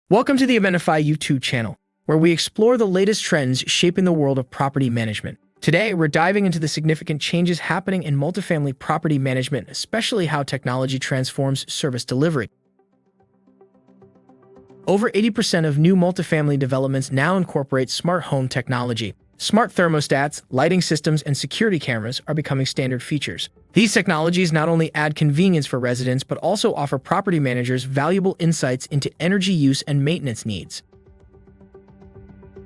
Welcome to the Amenify YouTube channel, where we explore the latest trends shaping the world of property management. Today, we're diving into the significant changes happening in multifamily property management, especially how technology transforms service delivery. Over 80% of new multifamily developments now incorporate smart home technology. Smart thermostats, lighting systems, and security cameras are becoming standard features. These technologies not only add convenience for residents, but also offer property managers valuable insights into energy use and maintenance needs.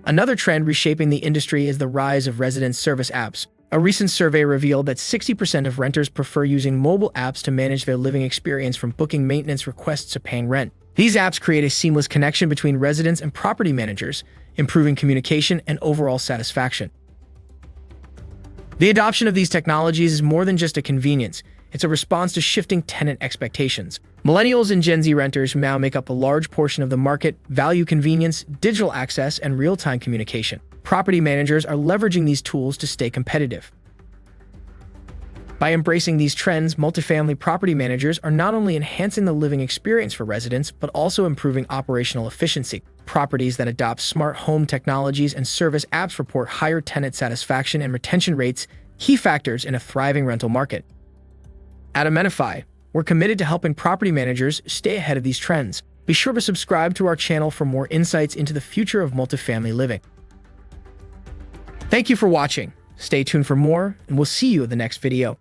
Another trend reshaping the industry is the rise of resident service apps. A recent survey revealed that 60% of renters prefer using mobile apps to manage their living experience, from booking maintenance requests to paying rent. These apps create a seamless connection between residents and property managers, improving communication and overall satisfaction. The adoption of these technologies is more than just a convenience. It's a response to shifting tenant expectations. Millennials and Gen Z renters now make up a large portion of the market, value convenience, digital access, and real-time communication. Property managers are leveraging these tools to stay competitive. By embracing these trends, multifamily property managers are not only enhancing the living experience for residents, but also improving operational efficiency. Properties that adopt smart home technologies and service apps report higher tenant satisfaction and retention rates, key factors in a thriving rental market. At Amenify, we're committed to helping property managers stay ahead of these trends. Be sure to subscribe to our channel for more insights into the future of multifamily living. Thank you for watching. Stay tuned for more, and we'll see you in the next video.